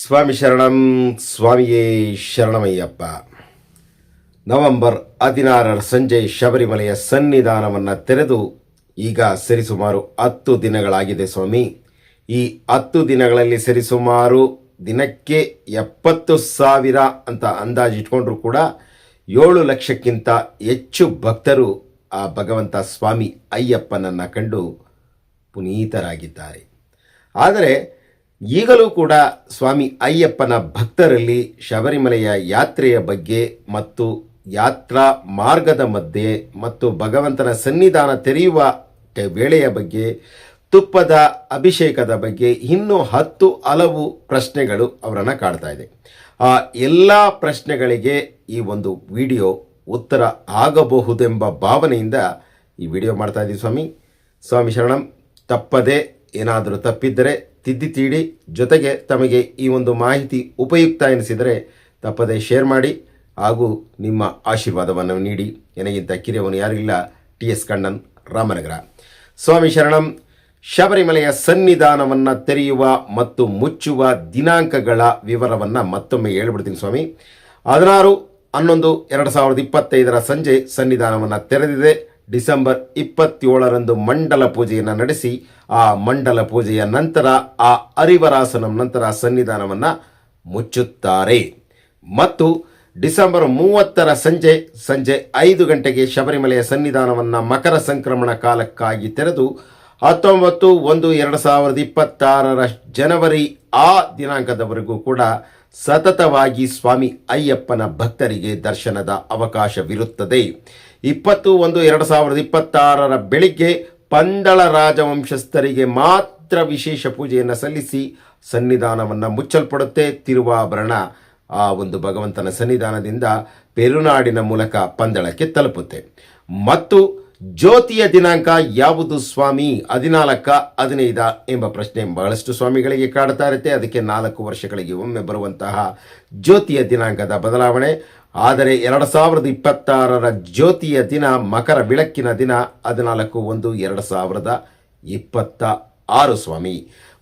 ಸ್ವಾಮಿ ಶರಣಂ. ಸ್ವಾಮಿಯೇ ಶರಣಮಯ್ಯಪ್ಪ. ನವೆಂಬರ್ 16 ಸಂಜೆ ಶಬರಿಮಲೆಯ ಸನ್ನಿಧಾನವನ್ನು ತೆರೆದು ಈಗ ಸರಿಸುಮಾರು 10 ದಿನಗಳಾಗಿದೆ ಸ್ವಾಮಿ. ಈ 10 ದಿನಗಳಲ್ಲಿ ಸರಿಸುಮಾರು ದಿನಕ್ಕೆ 70,000 ಅಂತ ಅಂದಾಜಿಟ್ಕೊಂಡ್ರೂ ಕೂಡ 7 ಲಕ್ಷಕ್ಕಿಂತ ಹೆಚ್ಚು ಭಕ್ತರು ಆ ಭಗವಂತ ಸ್ವಾಮಿ ಅಯ್ಯಪ್ಪನನ್ನು ಕಂಡು ಪುನೀತರಾಗಿದ್ದಾರೆ. ಆದರೆ ಈಗಲೂ ಕೂಡ ಸ್ವಾಮಿ ಅಯ್ಯಪ್ಪನ ಭಕ್ತರಲ್ಲಿ ಶಬರಿಮಲೆಯ ಯಾತ್ರೆಯ ಬಗ್ಗೆ ಮತ್ತು ಯಾತ್ರಾ ಮಾರ್ಗದ ಮಧ್ಯೆ ಮತ್ತು ಭಗವಂತನ ಸನ್ನಿಧಾನ ತೆರೆಯುವ ವೇಳೆಯ ಬಗ್ಗೆ, ತುಪ್ಪದ ಅಭಿಷೇಕದ ಬಗ್ಗೆ ಇನ್ನೂ 10 ಹಲವು ಪ್ರಶ್ನೆಗಳು ಅವರನ್ನು ಕಾಡ್ತಾ ಇದೆ. ಆ ಎಲ್ಲ ಪ್ರಶ್ನೆಗಳಿಗೆ ಈ ಒಂದು ವಿಡಿಯೋ ಉತ್ತರ ಆಗಬಹುದೆಂಬ ಭಾವನೆಯಿಂದ ಈ ವಿಡಿಯೋ ಮಾಡ್ತಾ ಇದ್ದೀವಿ ಸ್ವಾಮಿ. ಸ್ವಾಮಿ ಶರಣಂ. ತಪ್ಪದೆ ಏನಾದರೂ ತಪ್ಪಿದ್ದರೆ ತಿದ್ದಿ ತೀಡಿ, ಜೊತೆಗೆ ತಮಗೆ ಈ ಒಂದು ಮಾಹಿತಿ ಉಪಯುಕ್ತ ಎನಿಸಿದರೆ ತಪ್ಪದೆ ಶೇರ್ ಮಾಡಿ ಹಾಗೂ ನಿಮ್ಮ ಆಶೀರ್ವಾದವನ್ನು ನೀಡಿ. ನನಗಿಂತ ಕಿರಿಯವನು ಯಾರಿಲ್ಲ. TS ಕಣ್ಣನ್, ರಾಮನಗರ. ಸ್ವಾಮಿ ಶರಣಂ. ಶಬರಿಮಲೆಯ ಸನ್ನಿಧಾನವನ್ನು ತೆರೆಯುವ ಮತ್ತು ಮುಚ್ಚುವ ದಿನಾಂಕಗಳ ವಿವರವನ್ನು ಮತ್ತೊಮ್ಮೆ ಹೇಳ್ಬಿಡ್ತೀನಿ ಸ್ವಾಮಿ. 16/11/2025 ಸಂಜೆ ಸನ್ನಿಧಾನವನ್ನು ತೆರೆದಿದೆ. ಡಿಸೆಂಬರ್ 27 ಮಂಡಲ ಪೂಜೆಯನ್ನು ನಡೆಸಿ ಆ ಮಂಡಲ ಪೂಜೆಯ ನಂತರ ಆ ಹರಿವರಾಸನಂ ನಂತರ ಸನ್ನಿಧಾನವನ್ನು ಮುಚ್ಚುತ್ತಾರೆ. ಮತ್ತು ಡಿಸೆಂಬರ್ 30 ಸಂಜೆ 5 ಗಂಟೆಗೆ ಶಬರಿಮಲೆಯ ಸನ್ನಿಧಾನವನ್ನು ಮಕರ ಸಂಕ್ರಮಣ ಕಾಲಕ್ಕಾಗಿ ತೆರೆದು 19/1/2026 ಜನವರಿ ಆ ದಿನಾಂಕದವರೆಗೂ ಕೂಡ ಸತತವಾಗಿ ಸ್ವಾಮಿ ಅಯ್ಯಪ್ಪನ ಭಕ್ತರಿಗೆ ದರ್ಶನದ ಅವಕಾಶವಿರುತ್ತದೆ. 20/1/2026 ಬೆಳಿಗ್ಗೆ ಪಂದಳ ರಾಜವಂಶಸ್ಥರಿಗೆ ಮಾತ್ರ ವಿಶೇಷ ಪೂಜೆಯನ್ನು ಸಲ್ಲಿಸಿ ಸನ್ನಿಧಾನವನ್ನು ಮುಚ್ಚಲ್ಪಡುತ್ತೆ. ತಿರುವಾಭರಣ ಆ ಒಂದು ಭಗವಂತನ ಸನ್ನಿಧಾನದಿಂದ ಪೆರುನಾಡಿನ ಮೂಲಕ ಪಂದಳಕ್ಕೆ ತಲುಪುತ್ತೆ. ಮತ್ತು ಜ್ಯೋತಿಯ ದಿನಾಂಕ ಯಾವುದು ಸ್ವಾಮಿ? 14 15 ಎಂಬ ಪ್ರಶ್ನೆ ಬಹಳಷ್ಟು ಸ್ವಾಮಿಗಳಿಗೆ ಕಾಡ್ತಾ ಇರುತ್ತೆ. ಅದಕ್ಕೆ 4 ವರ್ಷಗಳಿಗೆ ಒಮ್ಮೆ ಬರುವಂತಹ ಜ್ಯೋತಿಯ ದಿನಾಂಕದ ಬದಲಾವಣೆ. ಆದರೆ 2026 ಜ್ಯೋತಿಯ ದಿನ ಮಕರ ಬೆಳಕಿನ ದಿನ 14/1/2026 ಸ್ವಾಮಿ.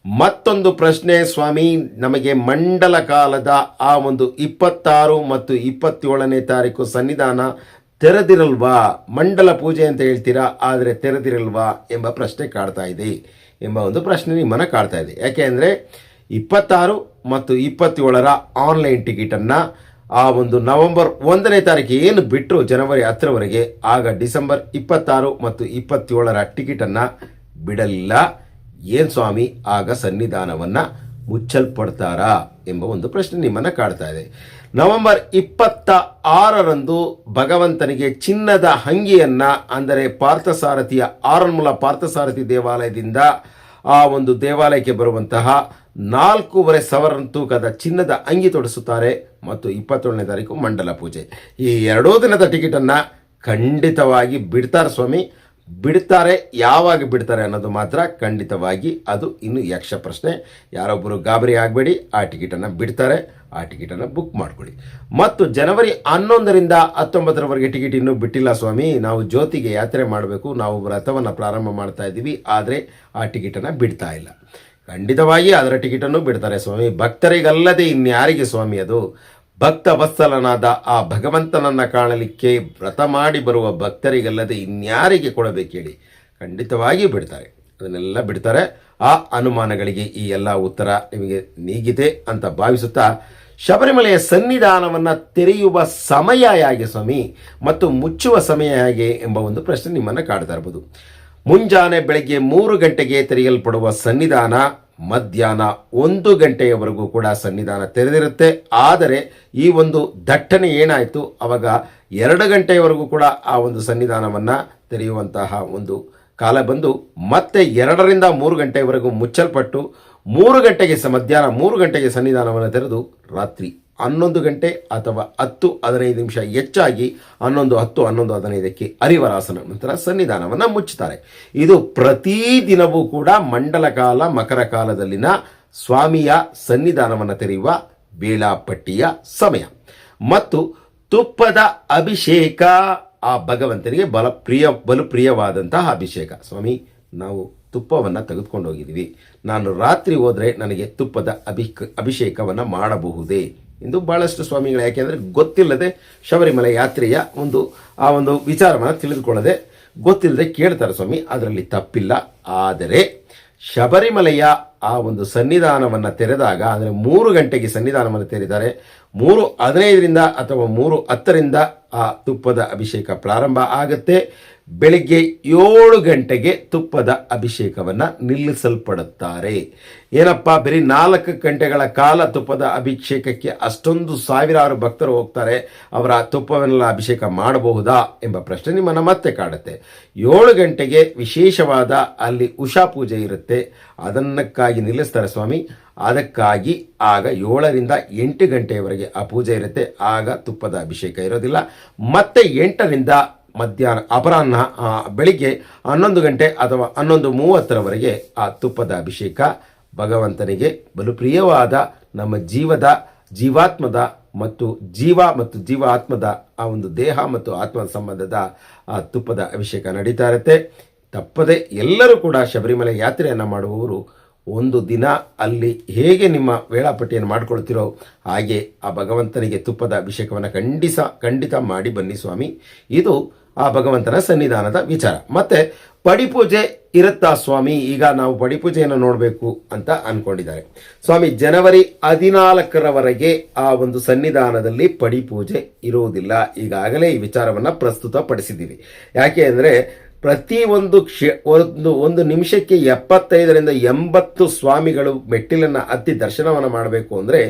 ಮತ್ತೊಂದು ಪ್ರಶ್ನೆ ಸ್ವಾಮಿ, ನಮಗೆ ಮಂಡಲ ಕಾಲದ ಆ ಒಂದು 26 ಮತ್ತು 27ನೇ ತಾರೀಕು ಸನ್ನಿಧಾನ ತೆರೆದಿರಲ್ವಾ? ಮಂಡಲ ಪೂಜೆ ಅಂತ ಹೇಳ್ತೀರಾ, ಆದರೆ ತೆರೆದಿರಲ್ವಾ ಎಂಬ ಪ್ರಶ್ನೆ ಕಾಡ್ತಾ ಇದೆ ಎಂಬ ಒಂದು ಪ್ರಶ್ನೆ ನಿಮ್ಮನ್ನು ಕಾಡ್ತಾ ಇದೆ. ಯಾಕೆ ಅಂದರೆ 26 ಮತ್ತು 27 ಆನ್ಲೈನ್ ಟಿಕೆಟನ್ನು ಆ ಒಂದು ನವೆಂಬರ್ 1ನೇ ತಾರೀಕು ಏನು ಬಿಟ್ಟರು ಜನವರಿ 10ರವರೆಗೆ, ಆಗ ಡಿಸೆಂಬರ್ 26 ಮತ್ತು 27 ಟಿಕೆಟನ್ನು ಬಿಡಲಿಲ್ಲ. ಏನು ಸ್ವಾಮಿ, ಆಗ ಸನ್ನಿಧಾನವನ್ನು ಮುಚ್ಚಲ್ಪಡ್ತಾರಾ ಎಂಬ ಒಂದು ಪ್ರಶ್ನೆ ನಿಮ್ಮನ್ನು ಕಾಡ್ತಾ ಇದೆ. ನವೆಂಬರ್ 26 ಭಗವಂತನಿಗೆ ಚಿನ್ನದ ಅಂಗಿಯನ್ನು, ಅಂದರೆ ಪಾರ್ಥಸಾರಥಿಯ ಆರನ್ಮೂಲ ಪಾರ್ಥಸಾರಥಿ ದೇವಾಲಯದಿಂದ ಆ ಒಂದು ದೇವಾಲಯಕ್ಕೆ ಬರುವಂತಹ 4.5 ತೂಕದ ಚಿನ್ನದ ಅಂಗಿ ತೊಡಿಸುತ್ತಾರೆ. ಮತ್ತು 27ನೇ ತಾರೀಕು ಮಂಡಲ ಪೂಜೆ. ಈ 2 ದಿನದ ಟಿಕೆಟನ್ನು ಖಂಡಿತವಾಗಿ ಬಿಡ್ತಾರೆ ಸ್ವಾಮಿ. ಬಿಡ್ತಾರೆ. ಯಾವಾಗ ಬಿಡ್ತಾರೆ ಅನ್ನೋದು ಮಾತ್ರ ಖಂಡಿತವಾಗಿ ಅದು ಇನ್ನು ಯಕ್ಷ ಪ್ರಶ್ನೆ. ಯಾರೊಬ್ಬರು ಗಾಬರಿ ಆಗಬೇಡಿ. ಆ ಟಿಕೆಟನ್ನು ಬಿಡ್ತಾರೆ. ಆ ಟಿಕೆಟನ್ನು ಬುಕ್ ಮಾಡ್ಕೊಳ್ಳಿ. ಮತ್ತು ಜನವರಿ 11ರಿಂದ 19ರವರೆಗೆ ಟಿಕೆಟ್ ಇನ್ನೂ ಬಿಟ್ಟಿಲ್ಲ ಸ್ವಾಮಿ. ನಾವು ಜ್ಯೋತಿಗೆ ಯಾತ್ರೆ ಮಾಡಬೇಕು, ನಾವು ವ್ರತವನ್ನು ಪ್ರಾರಂಭ ಮಾಡ್ತಾ ಇದ್ದೀವಿ, ಆದರೆ ಆ ಟಿಕೆಟನ್ನು ಬಿಡ್ತಾ ಇಲ್ಲ. ಖಂಡಿತವಾಗಿ ಅದರ ಟಿಕೆಟನ್ನು ಬಿಡ್ತಾರೆ ಸ್ವಾಮಿ. ಭಕ್ತರಿಗಲ್ಲದೆ ಇನ್ಯಾರಿಗೆ ಸ್ವಾಮಿ ಅದು? ಭಕ್ತ ವತ್ಸಲನಾದ ಆ ಭಗವಂತನನ್ನು ಕಾಣಲಿಕ್ಕೆ ವ್ರತ ಮಾಡಿ ಬರುವ ಭಕ್ತರಿಗಲ್ಲದೆ ಇನ್ಯಾರಿಗೆ ಕೊಡಬೇಕು ಹೇಳಿ? ಖಂಡಿತವಾಗಿ ಬಿಡ್ತಾರೆ. ಅದನ್ನೆಲ್ಲ ಬಿಡ್ತಾರೆ. ಆ ಅನುಮಾನಗಳಿಗೆ ಈ ಎಲ್ಲ ಉತ್ತರ ನಿಮಗೆ ನೀಗಿದೆ ಅಂತ ಭಾವಿಸುತ್ತಾ, ಶಬರಿಮಲೆಯ ಸನ್ನಿಧಾನವನ್ನು ತೆರೆಯುವ ಸಮಯ ಹೇಗೆ ಸ್ವಾಮಿ ಮತ್ತು ಮುಚ್ಚುವ ಸಮಯ ಹೇಗೆ ಎಂಬ ಒಂದು ಪ್ರಶ್ನೆ ನಿಮ್ಮನ್ನು ಕಾಡ್ತಾ ಇರ್ಬೋದು. ಮುಂಜಾನೆ ಬೆಳಗ್ಗೆ 3 ಗಂಟೆಗೆ ತೆರೆಯಲ್ಪಡುವ ಸನ್ನಿಧಾನ ಮಧ್ಯಾಹ್ನ 1 ಗಂಟೆಯವರೆಗೂ ಕೂಡ ಸನ್ನಿಧಾನ ತೆರೆದಿರುತ್ತೆ. ಆದರೆ ಈ ಒಂದು ದಟ್ಟಣೆ ಏನಾಯಿತು, ಅವಾಗ 2 ಗಂಟೆಯವರೆಗೂ ಕೂಡ ಆ ಒಂದು ಸನ್ನಿಧಾನವನ್ನು ತೆರೆಯುವಂತಹ ಒಂದು ಕಾಲ ಬಂದು ಮತ್ತೆ 2ರಿಂದ 3 ಗಂಟೆಯವರೆಗೂ ಮುಚ್ಚಲ್ಪಟ್ಟು 3 ಗಂಟೆಗೆ ಮಧ್ಯಾಹ್ನ 3 ಗಂಟೆಗೆ ಸನ್ನಿಧಾನವನ್ನು ತೆರೆದು ರಾತ್ರಿ 11 ಗಂಟೆ ಅಥವಾ 10-15 ನಿಮಿಷ ಹೆಚ್ಚಾಗಿ 11-10-11-15ಕ್ಕೆ ಹರಿವರಾಸನ ನಂತರ ಸನ್ನಿಧಾನವನ್ನು ಮುಚ್ಚುತ್ತಾರೆ. ಇದು ಪ್ರತಿದಿನವೂ ಕೂಡ ಮಂಡಲ ಕಾಲ ಮಕರ ಕಾಲದಲ್ಲಿನ ಸ್ವಾಮಿಯ ಸನ್ನಿಧಾನವನ್ನು ತೆರೆಯುವ ವೇಳಾಪಟ್ಟಿಯ ಸಮಯ. ಮತ್ತು ತುಪ್ಪದ ಅಭಿಷೇಕ ಆ ಭಗವಂತನಿಗೆ ಬಲು ಪ್ರಿಯವಾದಂತಹ ಅಭಿಷೇಕ ಸ್ವಾಮಿ. ನಾವು ತುಪ್ಪವನ್ನು ತೆಗೆದುಕೊಂಡು ಹೋಗಿದ್ದೀವಿ. ನಾನು ರಾತ್ರಿ ಹೋದರೆ ನನಗೆ ತುಪ್ಪದ ಅಭಿಷೇಕವನ್ನು ಮಾಡಬಹುದೇ ಎಂದು ಭಾಳಷ್ಟು ಸ್ವಾಮಿಗಳು, ಯಾಕೆಂದರೆ ಗೊತ್ತಿಲ್ಲದೆ ಶಬರಿಮಲೆ ಯಾತ್ರೆಯ ಆ ಒಂದು ವಿಚಾರವನ್ನು ತಿಳಿದುಕೊಳ್ಳದೆ ಗೊತ್ತಿಲ್ಲದೆ ಕೇಳ್ತಾರೆ ಸ್ವಾಮಿ. ಅದರಲ್ಲಿ ತಪ್ಪಿಲ್ಲ. ಆದರೆ ಶಬರಿಮಲೆಯ ಆ ಒಂದು ಸನ್ನಿಧಾನವನ್ನು ತೆರೆದಾಗ, ಅಂದರೆ 3 ಗಂಟೆಗೆ ಸನ್ನಿಧಾನವನ್ನು ತೆರೆದರೆ 3:15 ಅಥವಾ 3:10 ಆ ತುಪ್ಪದ ಅಭಿಷೇಕ ಪ್ರಾರಂಭ ಆಗುತ್ತೆ. ಬೆಳಿಗ್ಗೆ 7 ಗಂಟೆಗೆ ತುಪ್ಪದ ಅಭಿಷೇಕವನ್ನು ನಿಲ್ಲಿಸಲ್ಪಡುತ್ತಾರೆ. ಏನಪ್ಪ, ಬರೀ 4 ಗಂಟೆಗಳ ಕಾಲ ತುಪ್ಪದ ಅಭಿಷೇಕಕ್ಕೆ ಅಷ್ಟೊಂದು ಸಾವಿರಾರು ಭಕ್ತರು ಹೋಗ್ತಾರೆ, ಅವರ ತುಪ್ಪವನ್ನೆಲ್ಲ ಅಭಿಷೇಕ ಮಾಡಬಹುದಾ ಎಂಬ ಪ್ರಶ್ನೆ ನಿಮ್ಮನ್ನು ಮತ್ತೆ ಕಾಡುತ್ತೆ. 7 ಗಂಟೆಗೆ ವಿಶೇಷವಾದ ಅಲ್ಲಿ ಉಷಾ ಪೂಜೆ ಇರುತ್ತೆ, ಅದನ್ನಕ್ಕಾಗಿ ನಿಲ್ಲಿಸ್ತಾರೆ ಸ್ವಾಮಿ. ಅದಕ್ಕಾಗಿ ಆಗ 7ರಿಂದ 8 ಗಂಟೆಯವರೆಗೆ ಆ ಪೂಜೆ ಇರುತ್ತೆ. ಆಗ ತುಪ್ಪದ ಅಭಿಷೇಕ ಇರೋದಿಲ್ಲ. ಮತ್ತೆ 8ರಿಂದ ಮಧ್ಯಾಹ್ನ ಅಪರಾಹ್ನ ಬೆಳಿಗ್ಗೆ 11 ಗಂಟೆ ಅಥವಾ 11:30ರವರೆಗೆ ಆ ತುಪ್ಪದ ಅಭಿಷೇಕ ಭಗವಂತನಿಗೆ ಬಲು ಪ್ರಿಯವಾದ ನಮ್ಮ ಜೀವಾತ್ಮದ ಮತ್ತು ಜೀವ ಆತ್ಮದ ಆ ಒಂದು ದೇಹ ಮತ್ತು ಆತ್ಮದ ಸಂಬಂಧದ ಆ ತುಪ್ಪದ ಅಭಿಷೇಕ ನಡೀತಾ ಇರುತ್ತೆ. ತಪ್ಪದೆ ಎಲ್ಲರೂ ಕೂಡ ಶಬರಿಮಲೆ ಯಾತ್ರೆಯನ್ನು ಮಾಡುವವರು ಒಂದು ದಿನ ಅಲ್ಲಿ ಹೇಗೆ ನಿಮ್ಮ ವೇಳಾಪಟ್ಟಿಯನ್ನು ಮಾಡ್ಕೊಳ್ತಿರೋ ಹಾಗೆ ಆ ಭಗವಂತನಿಗೆ ತುಪ್ಪದ ಅಭಿಷೇಕವನ್ನು ಖಂಡಿತ ಮಾಡಿ ಬನ್ನಿ ಸ್ವಾಮಿ. ಇದು ಆ ಭಗವಂತನ ಸನ್ನಿಧಾನದ ವಿಚಾರ. ಮತ್ತೆ ಪಡಿಪೂಜೆ ಇರುತ್ತಾ ಸ್ವಾಮಿ? ಈಗ ನಾವು ಪಡಿಪೂಜೆಯನ್ನು ನೋಡಬೇಕು ಅಂತ ಅಂದ್ಕೊಂಡಿದ್ದಾರೆ ಸ್ವಾಮಿ. ಜನವರಿ 14ರವರೆಗೆ ಆ ಒಂದು ಸನ್ನಿಧಾನದಲ್ಲಿ ಪಡಿಪೂಜೆ ಇರುವುದಿಲ್ಲ. ಈಗಾಗಲೇ ಈ ವಿಚಾರವನ್ನು ಪ್ರಸ್ತುತಪಡಿಸಿದ್ದೀವಿ. ಯಾಕೆ ಅಂದರೆ ಪ್ರತಿ ಒಂದು ನಿಮಿಷಕ್ಕೆ 75ರಿಂದ 80 ಸ್ವಾಮಿಗಳು ಮೆಟ್ಟಿಲನ್ನು ಹತ್ತಿ ದರ್ಶನವನ್ನು ಮಾಡಬೇಕು ಅಂದರೆ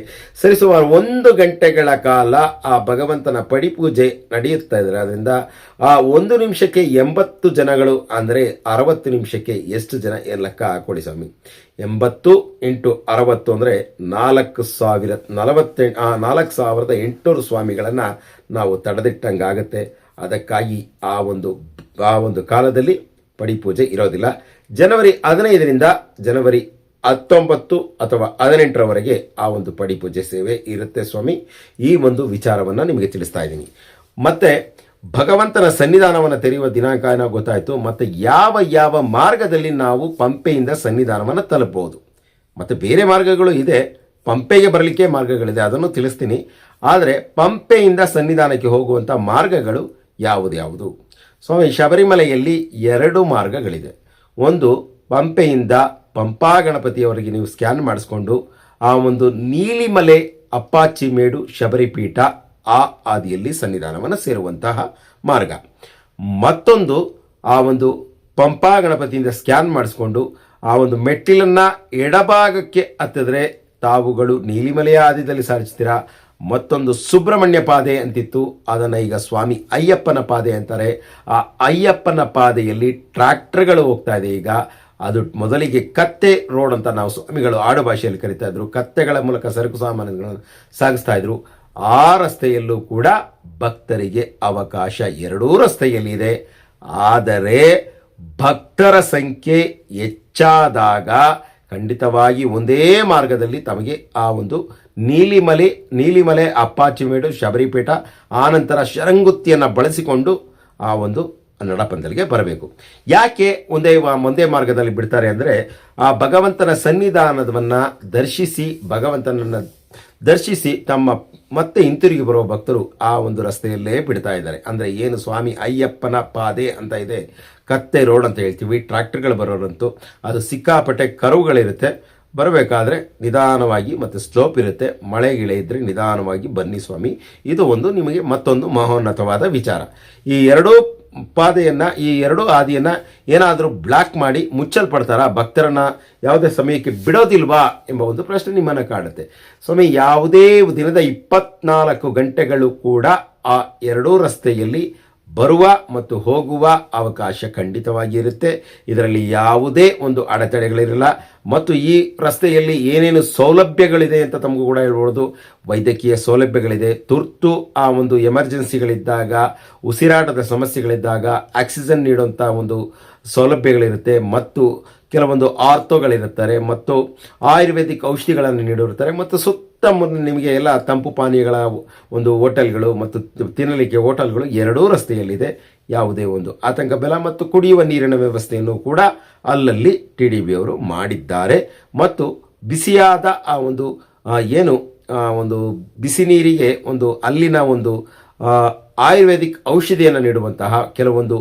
ಸರಿಸುಮಾರು 1 ಗಂಟೆಗಳ ಕಾಲ ಆ ಭಗವಂತನ ಪಡಿಪೂಜೆ ನಡೆಯುತ್ತಾ ಇದ್ದಾರೆ. ಅದರಿಂದ ಆ 1 ನಿಮಿಷಕ್ಕೆ 80 ಜನಗಳು ಅಂದರೆ 60 ನಿಮಿಷಕ್ಕೆ ಎಷ್ಟು ಜನ ಲೆಕ್ಕ ಹಾಕೊಳ್ಳಿ ಸ್ವಾಮಿ. 80 × 60 ಅಂದರೆ 4,800 ಸ್ವಾಮಿಗಳನ್ನು ನಾವು ತಡೆದಿಟ್ಟಂಗಾಗತ್ತೆ. ಅದಕ್ಕಾಗಿ ಆ ಒಂದು ಕಾಲದಲ್ಲಿ ಪಡಿಪೂಜೆ ಇರೋದಿಲ್ಲ. ಜನವರಿ 15ರಿಂದ ಜನವರಿ 19 ಅಥವಾ 18ರವರೆಗೆ ಆ ಒಂದು ಪಡಿಪೂಜೆ ಸೇವೆ ಇರುತ್ತೆ ಸ್ವಾಮಿ. ಈ ಒಂದು ವಿಚಾರವನ್ನು ನಿಮಗೆ ತಿಳಿಸ್ತಾ ಇದ್ದೀನಿ. ಮತ್ತೆ ಭಗವಂತನ ಸನ್ನಿಧಾನವನ್ನು ತೆರೆಯುವ ದಿನಾಂಕ ಏನೋ ಗೊತ್ತಾಯಿತು. ಮತ್ತು ಯಾವ ಮಾರ್ಗದಲ್ಲಿ ನಾವು ಪಂಪೆಯಿಂದ ಸನ್ನಿಧಾನವನ್ನು ತಲುಪಬಹುದು. ಮತ್ತು ಬೇರೆ ಮಾರ್ಗಗಳು ಇದೆ, ಪಂಪೆಗೆ ಬರಲಿಕ್ಕೆ ಮಾರ್ಗಗಳಿದೆ, ಅದನ್ನು ತಿಳಿಸ್ತೀನಿ. ಆದರೆ ಪಂಪೆಯಿಂದ ಸನ್ನಿಧಾನಕ್ಕೆ ಹೋಗುವಂಥ ಮಾರ್ಗಗಳು ಯಾವುದು ಸ್ವಾಮಿ? ಶಬರಿಮಲೆಯಲ್ಲಿ 2 ಮಾರ್ಗಗಳಿದೆ. ಒಂದು ಪಂಪೆಯಿಂದ ಪಂಪಾ ಗಣಪತಿಯವರೆಗೆ ನೀವು ಸ್ಕ್ಯಾನ್ ಮಾಡಿಸ್ಕೊಂಡು ಆ ಒಂದು ನೀಲಿಮಲೆ ಅಪ್ಪಾಚಿಮೇಡು ಶಬರಿಪೀಠ ಆ ಆದಿಯಲ್ಲಿ ಸನ್ನಿಧಾನವನ್ನು ಸೇರುವಂತಹ ಮಾರ್ಗ. ಮತ್ತೊಂದು ಆ ಒಂದು ಪಂಪಾ ಗಣಪತಿಯಿಂದ ಸ್ಕ್ಯಾನ್ ಮಾಡಿಸ್ಕೊಂಡು ಆ ಒಂದು ಮೆಟ್ಟಿಲನ್ನು ಎಡಭಾಗಕ್ಕೆ ಹತ್ತಿದ್ರೆ ತಾವುಗಳು ನೀಲಿಮಲೆಯ ಆದಿಯಲ್ಲಿ ಸಾಧಿಸ್ತೀರಾ. ಮತ್ತೊಂದು ಸುಬ್ರಹ್ಮಣ್ಯ ಪಾದೆ ಅಂತಿತ್ತು, ಅದನ್ನು ಈಗ ಸ್ವಾಮಿ ಅಯ್ಯಪ್ಪನ ಪಾದೆ ಅಂತಾರೆ. ಆ ಅಯ್ಯಪ್ಪನ ಪಾದೆಯಲ್ಲಿ ಟ್ರ್ಯಾಕ್ಟರ್ಗಳು ಹೋಗ್ತಾ ಇದೆ. ಈಗ ಅದು ಮೊದಲಿಗೆ ಕತ್ತೆ ರೋಡ್ ಅಂತ ನಾವು ಸ್ವಾಮಿಗಳು ಆಡು ಭಾಷೆಯಲ್ಲಿ ಕರಿತಾ ಇದ್ರು. ಕತ್ತೆಗಳ ಮೂಲಕ ಸರಕು ಸಾಮಾನುಗಳನ್ನು ಸಾಗಿಸ್ತಾ ಇದ್ರು. ಆ ರಸ್ತೆಯಲ್ಲೂ ಕೂಡ ಭಕ್ತರಿಗೆ ಅವಕಾಶ 2 ರಸ್ತೆಯಲ್ಲಿ ಇದೆ. ಆದರೆ ಭಕ್ತರ ಸಂಖ್ಯೆ ಹೆಚ್ಚಾದಾಗ ಖಂಡಿತವಾಗಿ ಒಂದೇ ಮಾರ್ಗದಲ್ಲಿ ತಮಗೆ ಆ ಒಂದು ನೀಲಿಮಲೆ ಅಪ್ಪಾಚಿಮೇಡು ಶಬರಿಪೀಠ ಆನಂತರ ಶರಂಗುತ್ತಿಯನ್ನು ಬಳಸಿಕೊಂಡು ಆ ಒಂದು ನಡಪಂಥಲಿಗೆ ಬರಬೇಕು. ಯಾಕೆ ಒಂದೇ ಮಾರ್ಗದಲ್ಲಿ ಬಿಡ್ತಾರೆ ಅಂದರೆ ಆ ಭಗವಂತನ ಸನ್ನಿಧಾನವನ್ನು ಭಗವಂತನನ್ನು ದರ್ಶಿಸಿ ತಮ್ಮ ಮತ್ತೆ ಹಿಂತಿರುಗಿ ಬರುವ ಭಕ್ತರು ಆ ಒಂದು ರಸ್ತೆಯಲ್ಲೇ ಬಿಡ್ತಾ ಇದ್ದಾರೆ. ಅಂದರೆ ಏನು ಸ್ವಾಮಿ ಅಯ್ಯಪ್ಪನ ಪಾದೆ ಅಂತ ಇದೆ, ಕತ್ತೆ ರೋಡ್ ಅಂತ ಹೇಳ್ತೀವಿ. ಟ್ರ್ಯಾಕ್ಟರ್ಗಳು ಬರೋರಂತೂ ಅದು ಸಿಕ್ಕಾಪಟ್ಟೆ ಕರುವುಗಳಿರುತ್ತೆ. ಬರಬೇಕಾದ್ರೆ ನಿಧಾನವಾಗಿ ಮತ್ತು ಸ್ಲೋಪ್ ಇರುತ್ತೆ. ಮಳೆ ಗಿಳೆ ಇದ್ದರೆ ನಿಧಾನವಾಗಿ ಬನ್ನಿ ಸ್ವಾಮಿ. ಇದು ನಿಮಗೆ ಮತ್ತೊಂದು ಮಹೋನ್ನತವಾದ ವಿಚಾರ. ಈ 2 ಆದಿಯನ್ನು ಏನಾದರೂ ಬ್ಲಾಕ್ ಮಾಡಿ ಮುಚ್ಚಲ್ಪಡ್ತಾರಾ, ಭಕ್ತರನ್ನ ಯಾವುದೇ ಸಮಯಕ್ಕೆ ಬಿಡೋದಿಲ್ವಾ ಎಂಬ ಒಂದು ಪ್ರಶ್ನೆ ನಿಮ್ಮನ್ನು ಕಾಡುತ್ತೆ ಸ್ವಾಮಿ. ಯಾವುದೇ ದಿನದ 24 ಗಂಟೆಗಳು ಕೂಡ ಆ 2 ರಸ್ತೆಯಲ್ಲಿ ಬರುವ ಮತ್ತು ಹೋಗುವ ಅವಕಾಶ ಖಂಡಿತವಾಗಿ ಇರುತ್ತೆ. ಇದರಲ್ಲಿ ಯಾವುದೇ ಒಂದು ಅಡೆತಡೆಗಳಿರಲ್ಲ. ಮತ್ತು ಈ ರಸ್ತೆಯಲ್ಲಿ ಏನೇನು ಸೌಲಭ್ಯಗಳಿದೆ ಅಂತ ತಮಗೂ ಕೂಡ ಹೇಳ್ಬೋದು. ವೈದ್ಯಕೀಯ ಸೌಲಭ್ಯಗಳಿದೆ, ತುರ್ತು ಆ ಒಂದು ಎಮರ್ಜೆನ್ಸಿಗಳಿದ್ದಾಗ, ಉಸಿರಾಟದ ಸಮಸ್ಯೆಗಳಿದ್ದಾಗ ಆಕ್ಸಿಜನ್ ನೀಡುವಂಥ ಒಂದು ಸೌಲಭ್ಯಗಳಿರುತ್ತೆ. ಮತ್ತು ಕೆಲವೊಂದು ಆರ್ಥೋಗಳಿರುತ್ತಾರೆ ಮತ್ತು ಆಯುರ್ವೇದಿಕ್ ಔಷಧಿಗಳನ್ನು ನೀಡಿರುತ್ತಾರೆ. ಮತ್ತು ಸುತ್ತ ಸುತ್ತಮುತ್ತ ನಿಮಗೆ ಎಲ್ಲ ತಂಪು ಪಾನೀಯಗಳ ಒಂದು ಹೋಟೆಲ್ಗಳು ಮತ್ತು ತಿನ್ನಲಿಕ್ಕೆ ಹೋಟೆಲ್ಗಳು ಎರಡೂ ರಸ್ತೆಯಲ್ಲಿದೆ. ಯಾವುದೇ ಒಂದು ಆತಂಕ ಬೆಲ ಮತ್ತು ಕುಡಿಯುವ ನೀರಿನ ವ್ಯವಸ್ಥೆಯನ್ನು ಕೂಡ ಅಲ್ಲಲ್ಲಿ TDB ಅವರು ಮಾಡಿದ್ದಾರೆ. ಮತ್ತು ಬಿಸಿಯಾದ ಆ ಒಂದು ಒಂದು ಬಿಸಿ ನೀರಿಗೆ ಅಲ್ಲಿನ ಆಯುರ್ವೇದಿಕ್ ಔಷಧಿಯನ್ನು ನೀಡುವಂತಹ ಕೆಲವೊಂದು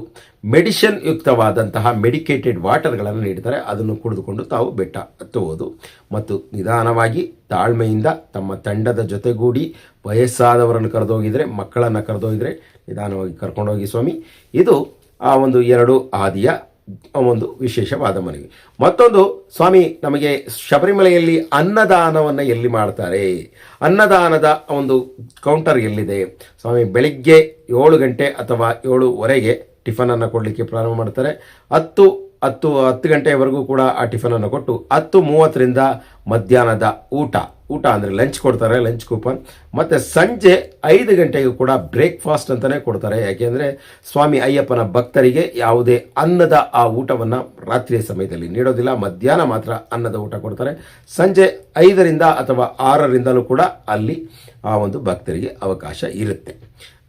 ಮೆಡಿಷನ್ ಯುಕ್ತವಾದಂತಹ ಮೆಡಿಕೇಟೆಡ್ ವಾಟರ್ಗಳನ್ನು ನೀಡ್ತಾರೆ. ಅದನ್ನು ಕುಡಿದುಕೊಂಡು ತಾವು ಬೆಟ್ಟ ಹತ್ತುವುದು ಮತ್ತು ನಿಧಾನವಾಗಿ ತಾಳ್ಮೆಯಿಂದ ತಮ್ಮ ತಂಡದ ಜೊತೆಗೂಡಿ ವಯಸ್ಸಾದವರನ್ನು ಕರೆದೋಗಿದರೆ, ಮಕ್ಕಳನ್ನು ಕರೆದೋಗಿದರೆ ನಿಧಾನವಾಗಿ ಕರ್ಕೊಂಡೋಗಿ ಸ್ವಾಮಿ. ಇದು ಆ ಎರಡು ಹಾದಿಯ ವಿಶೇಷವಾದ ಮನವಿ. ಮತ್ತೊಂದು ಸ್ವಾಮಿ, ನಮಗೆ ಶಬರಿಮಲೆಯಲ್ಲಿ ಅನ್ನದಾನವನ್ನು ಎಲ್ಲಿ ಮಾಡ್ತಾರೆ, ಅನ್ನದಾನದ ಕೌಂಟರ್ ಎಲ್ಲಿದೆ ಸ್ವಾಮಿ? ಬೆಳಿಗ್ಗೆ 7 ಗಂಟೆ ಅಥವಾ 7:15 ಟಿಫನನ್ನು ಕೊಡಲಿಕ್ಕೆ ಪ್ರಾರಂಭ ಮಾಡ್ತಾರೆ. 10 ಗಂಟೆಯವರೆಗೂ ಕೂಡ ಆ ಟಿಫನನ್ನು ಕೊಟ್ಟು 10:30ರಿಂದ ಮಧ್ಯಾಹ್ನದ ಊಟ ಅಂದರೆ ಲಂಚ್ ಕೊಡ್ತಾರೆ, ಲಂಚ್ ಕೂಪನ್. ಮತ್ತು ಸಂಜೆ 5 ಗಂಟೆಗೂ ಕೂಡ ಬ್ರೇಕ್ಫಾಸ್ಟ್ ಅಂತಲೇ ಕೊಡ್ತಾರೆ. ಯಾಕೆಂದರೆ ಸ್ವಾಮಿ ಅಯ್ಯಪ್ಪನ ಭಕ್ತರಿಗೆ ಯಾವುದೇ ಅನ್ನದ ಆ ಊಟವನ್ನು ರಾತ್ರಿಯ ಸಮಯದಲ್ಲಿ ನೀಡೋದಿಲ್ಲ, ಮಧ್ಯಾಹ್ನ ಮಾತ್ರ ಅನ್ನದ ಊಟ ಕೊಡ್ತಾರೆ. ಸಂಜೆ 5ರಿಂದ ಅಥವಾ 6ರಿಂದಲೂ ಕೂಡ ಅಲ್ಲಿ ಆ ಭಕ್ತರಿಗೆ ಅವಕಾಶ ಇರುತ್ತೆ.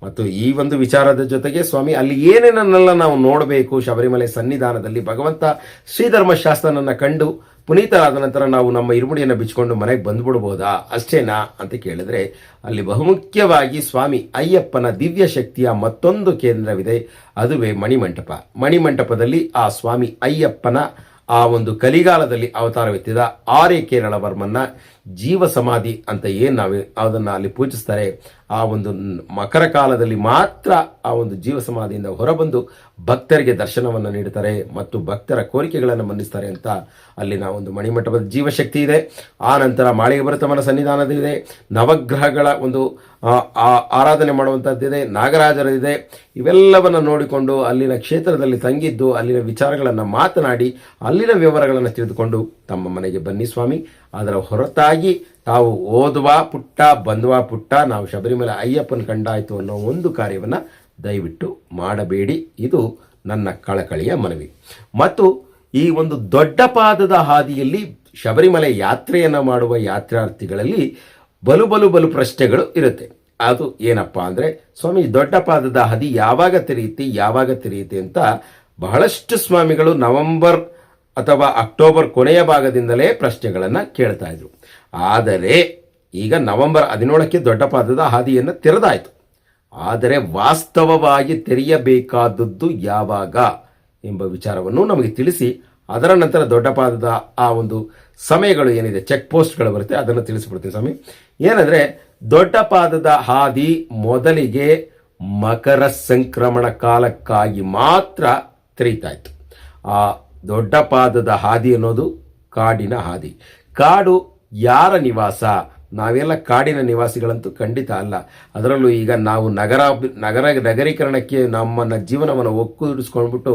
ಮತ್ತು ಈ ವಿಚಾರದ ಜೊತೆಗೆ ಸ್ವಾಮಿ, ಅಲ್ಲಿ ಏನೇನನ್ನೆಲ್ಲ ನಾವು ನೋಡಬೇಕು ಶಬರಿಮಲೆ ಸನ್ನಿಧಾನದಲ್ಲಿ, ಭಗವಂತ ಶ್ರೀಧರ್ಮಶಾಸ್ತ್ರನನ್ನು ಕಂಡು ಪುನೀತರಾದ ನಂತರ ನಾವು ನಮ್ಮ ಇರುಮುಡಿಯನ್ನು ಬಿಚ್ಚಿಕೊಂಡು ಮನೆಗೆ ಬಂದ್ಬಿಡ್ಬೋದಾ, ಅಷ್ಟೇನಾ ಅಂತ ಕೇಳಿದ್ರೆ, ಅಲ್ಲಿ ಬಹುಮುಖ್ಯವಾಗಿ ಸ್ವಾಮಿ ಅಯ್ಯಪ್ಪನ ದಿವ್ಯ ಶಕ್ತಿಯ ಮತ್ತೊಂದು ಕೇಂದ್ರವಿದೆ. ಅದುವೇ ಮಣಿಮಂಟಪ. ಮಣಿಮಂಟಪದಲ್ಲಿ ಆ ಸ್ವಾಮಿ ಅಯ್ಯಪ್ಪನ ಆ ಕಲಿಗಾಲದಲ್ಲಿ ಅವತಾರವೆತ್ತಿದ ಆರ್ಯ ಕೇರಳವರ್ಮನ್ನ ಜೀವ ಸಮಾಧಿ ಅಂತ ನಾವು ಅದನ್ನು ಅಲ್ಲಿ ಪೂಜಿಸ್ತಾರೆ. ಆ ಮಕರ ಕಾಲದಲ್ಲಿ ಮಾತ್ರ ಆ ಜೀವ ಸಮಾಧಿಯಿಂದ ಹೊರಬಂದು ಭಕ್ತರಿಗೆ ದರ್ಶನವನ್ನು ನೀಡುತ್ತಾರೆ ಮತ್ತು ಭಕ್ತರ ಕೋರಿಕೆಗಳನ್ನು ಮನ್ನಿಸ್ತಾರೆ ಅಂತ ಅಲ್ಲಿನ ಮಣಿಮಂಟಪದ ಜೀವಶಕ್ತಿ ಇದೆ. ಆ ನಂತರ ಮಾಳಿಗೆ ಭರತಮ್ಮನ ಸನ್ನಿಧಾನದಿದೆ, ನವಗ್ರಹಗಳ ಆರಾಧನೆ ಮಾಡುವಂಥದ್ದಿದೆ, ನಾಗರಾಜರದಿದೆ. ಇವೆಲ್ಲವನ್ನು ನೋಡಿಕೊಂಡು ಅಲ್ಲಿನ ಕ್ಷೇತ್ರದಲ್ಲಿ ತಂಗಿದ್ದು ಅಲ್ಲಿನ ವಿಚಾರಗಳನ್ನು ಮಾತನಾಡಿ ಅಲ್ಲಿನ ವಿವರಗಳನ್ನು ತಿಳಿದುಕೊಂಡು ತಮ್ಮ ಮನೆಗೆ ಬನ್ನಿ ಸ್ವಾಮಿ. ಅದರ ಹೊರತಾಗಿ ತಾವು ಓದುವ ಪುಟ್ಟ ಬಂದುವ ಪುಟ್ಟ, ನಾವು ಶಬರಿಮಲೆ ಅಯ್ಯಪ್ಪನ ಕಂಡಾಯಿತು ಅನ್ನೋ ಕಾರ್ಯವನ್ನು ದಯವಿಟ್ಟು ಮಾಡಬೇಡಿ. ಇದು ನನ್ನ ಕಳಕಳಿಯ ಮನವಿ. ಮತ್ತು ಈ ದೊಡ್ಡ ಪಾದದ ಹಾದಿಯಲ್ಲಿ ಶಬರಿಮಲೆ ಯಾತ್ರೆಯನ್ನು ಮಾಡುವ ಯಾತ್ರಾರ್ಥಿಗಳಲ್ಲಿ ಬಲು ಪ್ರಶ್ನೆಗಳು ಇರುತ್ತೆ. ಅದು ಏನಪ್ಪ ಅಂದರೆ, ಸ್ವಾಮಿ ದೊಡ್ಡ ಪಾದದ ಹಾದಿ ಯಾವಾಗ ತೆರೆಯುತ್ತೆ ಅಂತ ಬಹಳಷ್ಟು ಸ್ವಾಮಿಗಳು ನವೆಂಬರ್ ಅಥವಾ ಅಕ್ಟೋಬರ್ ಕೊನೆಯ ಭಾಗದಿಂದಲೇ ಪ್ರಶ್ನೆಗಳನ್ನು ಕೇಳ್ತಾ ಇದ್ರು. ಆದರೆ ಈಗ ನವೆಂಬರ್ 17ಕ್ಕೆ ದೊಡ್ಡ ಪಾದದ ಹಾದಿಯನ್ನು ತೆರೆದಾಯಿತು. ಆದರೆ ವಾಸ್ತವವಾಗಿ ತೆರೆಯಬೇಕಾದದ್ದು ಯಾವಾಗ ಎಂಬ ವಿಚಾರವನ್ನು ನಮಗೆ ತಿಳಿಸಿ, ಅದರ ನಂತರ ದೊಡ್ಡ ಪಾದದ ಆ ಸಮಯಗಳು ಏನಿದೆ, ಚೆಕ್ ಪೋಸ್ಟ್ಗಳು ಬರುತ್ತೆ, ಅದನ್ನು ತಿಳಿಸಿಬಿಡ್ತೀನಿ ಸ್ವಾಮಿ. ಏನಂದರೆ, ದೊಡ್ಡ ಪಾದದ ಹಾದಿ ಮೊದಲಿಗೆ ಮಕರ ಸಂಕ್ರಮಣ ಕಾಲಕ್ಕಾಗಿ ಮಾತ್ರ ತೆರೀತಾ ಇತ್ತು. ಆ ದೊಡ್ಡ ಪಾದದ ಹಾದಿ ಅನ್ನೋದು ಕಾಡಿನ ಹಾದಿ. ಕಾಡು ಯಾರ ನಿವಾಸ? ನಾವೆಲ್ಲ ಕಾಡಿನ ನಿವಾಸಿಗಳಂತೂ ಖಂಡಿತ ಅಲ್ಲ. ಅದರಲ್ಲೂ ಈಗ ನಾವು ನಗರೀಕರಣಕ್ಕೆ ನಮ್ಮನ್ನ ಜೀವನವನ್ನು ಒಕ್ಕೂಡಿಸ್ಕೊಂಡ್ಬಿಟ್ಟು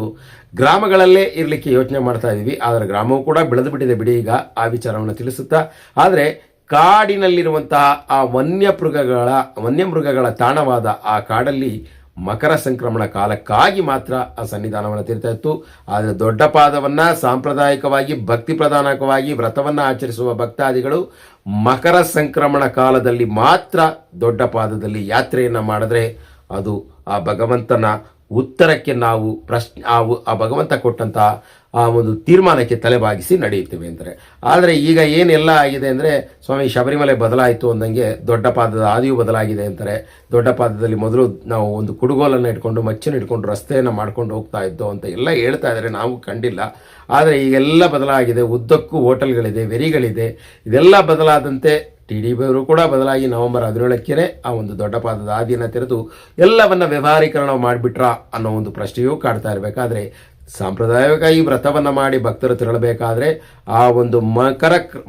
ಗ್ರಾಮಗಳಲ್ಲೇ ಇರಲಿಕ್ಕೆ ಯೋಚನೆ ಮಾಡ್ತಾ ಇದ್ದೀವಿ. ಆದರೆ ಗ್ರಾಮವೂ ಕೂಡ ಬೆಳೆದು ಬಿಟ್ಟಿದೆ ಬಿಡಿ ಈಗ, ಆ ವಿಚಾರವನ್ನು ತಿಳಿಸುತ್ತಾ. ಆದರೆ ಕಾಡಿನಲ್ಲಿರುವಂತಹ ಆ ವನ್ಯಮೃಗಗಳ ತಾಣವಾದ ಆ ಕಾಡಲ್ಲಿ ಮಕರ ಸಂಕ್ರಮಣ ಕಾಲಕ್ಕಾಗಿ ಮಾತ್ರ ಆ ಸನ್ನಿಧಾನವನ್ನು ತೆರೀತಾ ಇತ್ತು. ಆದರೆ ದೊಡ್ಡ ಪಾದವನ್ನು ಸಾಂಪ್ರದಾಯಿಕವಾಗಿ ಭಕ್ತಿ ಪ್ರಧಾನಕವಾಗಿ ವ್ರತವನ್ನು ಆಚರಿಸುವ ಭಕ್ತಾದಿಗಳು ಮಕರ ಸಂಕ್ರಮಣ ಕಾಲದಲ್ಲಿ ಮಾತ್ರ ದೊಡ್ಡ ಪಾದದಲ್ಲಿ ಯಾತ್ರೆಯನ್ನು ಮಾಡಿದ್ರೆ ಅದು ಆ ಭಗವಂತನ ಉತ್ತರಕ್ಕೆ ನಾವು ಆ ಭಗವಂತ ಕೊಟ್ಟಂತಹ ಆ ತೀರ್ಮಾನಕ್ಕೆ ತಲೆಬಾಗಿಸಿ ನಡೆಯುತ್ತೇವೆ ಅಂತಾರೆ. ಆದರೆ ಈಗ ಏನೆಲ್ಲ ಆಗಿದೆ ಅಂದರೆ, ಸ್ವಾಮಿ ಶಬರಿಮಲೆ ಬದಲಾಯಿತು ಅಂದಂಗೆ ದೊಡ್ಡ ಪಾದದ ಹಾದಿಯೂ ಬದಲಾಗಿದೆ ಅಂತಾರೆ. ದೊಡ್ಡ ಪಾದದಲ್ಲಿ ಮೊದಲು ನಾವು ಕುಡುಗೋಲನ್ನು ಇಟ್ಕೊಂಡು ಮಚ್ಚನ್ನು ಇಟ್ಕೊಂಡು ರಸ್ತೆಯನ್ನು ಮಾಡ್ಕೊಂಡು ಹೋಗ್ತಾ ಇದ್ದೋ ಅಂತ ಎಲ್ಲ ಹೇಳ್ತಾ ಇದ್ದಾರೆ, ನಾವು ಕಂಡಿಲ್ಲ. ಆದರೆ ಈಗೆಲ್ಲ ಬದಲಾಗಿದೆ. ಉದ್ದಕ್ಕೂ ಹೋಟೆಲ್ಗಳಿದೆ, ವೆರಿಗಳಿದೆ. ಇದೆಲ್ಲ ಬದಲಾದಂತೆ TDB ಅವರು ಕೂಡ ಬದಲಾಗಿ ನವೆಂಬರ್ 17ಕ್ಕೆ ಆ ದೊಡ್ಡ ಪಾದದ ಹಾದಿಯನ್ನು ತೆರೆದು ಎಲ್ಲವನ್ನ ವ್ಯವಹಾರೀಕರಣ ಮಾಡಿಬಿಟ್ರಾ ಅನ್ನೋ ಪ್ರಶ್ನೆಯೂ ಕಾಡ್ತಾ ಇರಬೇಕಾದ್ರೆ, ಸಾಂಪ್ರದಾಯಿಕವಾಗಿ ವ್ರತವನ್ನು ಮಾಡಿ ಭಕ್ತರು ತೆರಳಬೇಕಾದ್ರೆ ಆ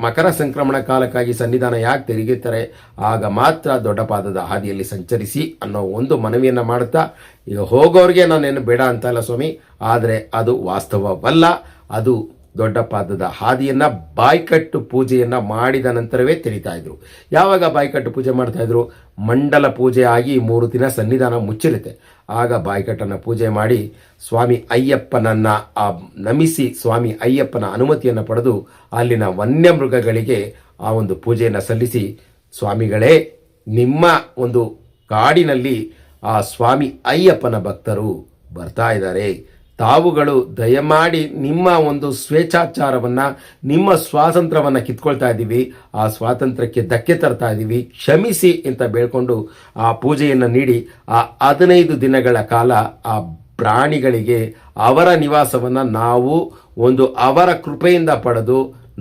ಮಕರ ಸಂಕ್ರಮಣ ಕಾಲಕ್ಕಾಗಿ ಸನ್ನಿಧಾನ ಯಾಕೆ ತೆರೆಯುತ್ತಾರೆ, ಆಗ ಮಾತ್ರ ದೊಡ್ಡ ಪಾದದ ಹಾದಿಯಲ್ಲಿ ಸಂಚರಿಸಿ ಅನ್ನೋ ಮನವಿಯನ್ನು ಮಾಡುತ್ತಾ, ಈಗ ಹೋಗೋರಿಗೆ ನಾನೇನು ಬೇಡ ಅಂತ ಇಲ್ಲ ಸ್ವಾಮಿ, ಆದರೆ ಅದು ವಾಸ್ತವವಲ್ಲ. ಅದು ದೊಡ್ಡ ಪಾದದ ಹಾದಿಯನ್ನು ಬಾಯ್ಕಟ್ಟು ಪೂಜೆಯನ್ನು ಮಾಡಿದ ನಂತರವೇ ತೆರೀತಾ ಇದ್ರು. ಯಾವಾಗ ಬಾಯ್ಕಟ್ಟು ಪೂಜೆ ಮಾಡ್ತಾ ಇದ್ರು? ಮಂಡಲ ಪೂಜೆ ಆಗಿ 3 ದಿನ ಸನ್ನಿಧಾನ ಮುಚ್ಚಿರುತ್ತೆ. ಆಗ ಬಾಯ್ಕಟ್ಟನ್ನು ಪೂಜೆ ಮಾಡಿ ಸ್ವಾಮಿ ಅಯ್ಯಪ್ಪನನ್ನು ನಮಿಸಿ ಸ್ವಾಮಿ ಅಯ್ಯಪ್ಪನ ಅನುಮತಿಯನ್ನು ಪಡೆದು ಅಲ್ಲಿನ ವನ್ಯಮೃಗಗಳಿಗೆ ಆ ಪೂಜೆಯನ್ನು ಸಲ್ಲಿಸಿ ಸ್ವಾಮಿಗಳೇ, ನಿಮ್ಮ ಒಂದು ಕಾಡಿನಲ್ಲಿ ಆ ಸ್ವಾಮಿ ಅಯ್ಯಪ್ಪನ ಭಕ್ತರು ಬರ್ತಾ ಇದ್ದಾರೆ. ತಾವುಗಳು ದಯಮಾಡಿ ನಿಮ್ಮ ಒಂದು ಸ್ವೇಚ್ಛಾಚಾರವನ್ನು, ನಿಮ್ಮ ಸ್ವಾತಂತ್ರ್ಯವನ್ನು ಕಿತ್ಕೊಳ್ತಾ ಇದ್ದೀವಿ, ಆ ಸ್ವಾತಂತ್ರ್ಯಕ್ಕೆ ಧಕ್ಕೆ ತರ್ತಾ ಇದ್ದೀವಿ, ಕ್ಷಮಿಸಿ ಅಂತ ಬೇಡ್ಕೊಂಡು ಆ ಪೂಜೆಯನ್ನು ನೀಡಿ ಆ 15 ದಿನಗಳ ಕಾಲ ಆ ಪ್ರಾಣಿಗಳಿಗೆ ಅವರ ನಿವಾಸವನ್ನು ನಾವು ಅವರ ಕೃಪೆಯಿಂದ ಪಡೆದು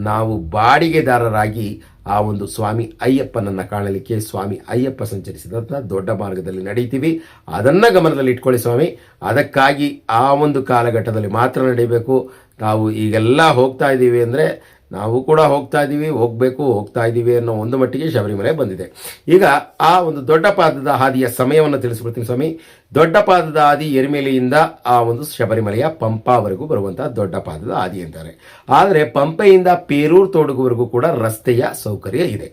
ನಾವು ಬಾಡಿಗೆದಾರರಾಗಿ ಆ ಒಂದು ಸ್ವಾಮಿ ಅಯ್ಯಪ್ಪನನ್ನು ಕಾಣಲಿಕ್ಕೆ ಸ್ವಾಮಿ ಅಯ್ಯಪ್ಪ ಸಂಚರಿಸಿದಂಥ ದೊಡ್ಡ ಮಾರ್ಗದಲ್ಲಿ ನಡೀತೀವಿ. ಅದನ್ನು ಗಮನದಲ್ಲಿ ಇಟ್ಕೊಳ್ಳಿ ಸ್ವಾಮಿ. ಅದಕ್ಕಾಗಿ ಆ ಒಂದು ಕಾಲಘಟ್ಟದಲ್ಲಿ ಮಾತ್ರ ನಡೀಬೇಕು. ನಾವು ಈಗೆಲ್ಲ ಹೋಗ್ತಾ ಇದ್ದೀವಿ ಅಂದರೆ ನಾವು ಕೂಡ ಹೋಗ್ತಾ ಇದ್ದೀವಿ ಅನ್ನೋ ಒಂದು ಮಟ್ಟಿಗೆ ಶಬರಿಮಲೆ ಬಂದಿದೆ. ಈಗ ಆ ಒಂದು ದೊಡ್ಡ ಪಾದದ ಹಾದಿಯ ಸಮಯವನ್ನು ತಿಳಿಸ್ಬಿಡ್ತೀನಿ ಸ್ವಾಮಿ. ದೊಡ್ಡ ಪಾದದ ಹಾದಿ ಎರಿಮೇಲಿಯಿಂದ ಆ ಒಂದು ಶಬರಿಮಲೆಯ ಪಂಪಾವರೆಗೂ ಬರುವಂತಹ ದೊಡ್ಡ ಪಾದದ ಹಾದಿ ಅಂತಾರೆ. ಆದರೆ ಪಂಪೆಯಿಂದ ಪೇರೂರು ತೋಡುವರೆಗೂ ಕೂಡ ರಸ್ತೆಯ ಸೌಕರ್ಯ ಇದೆ.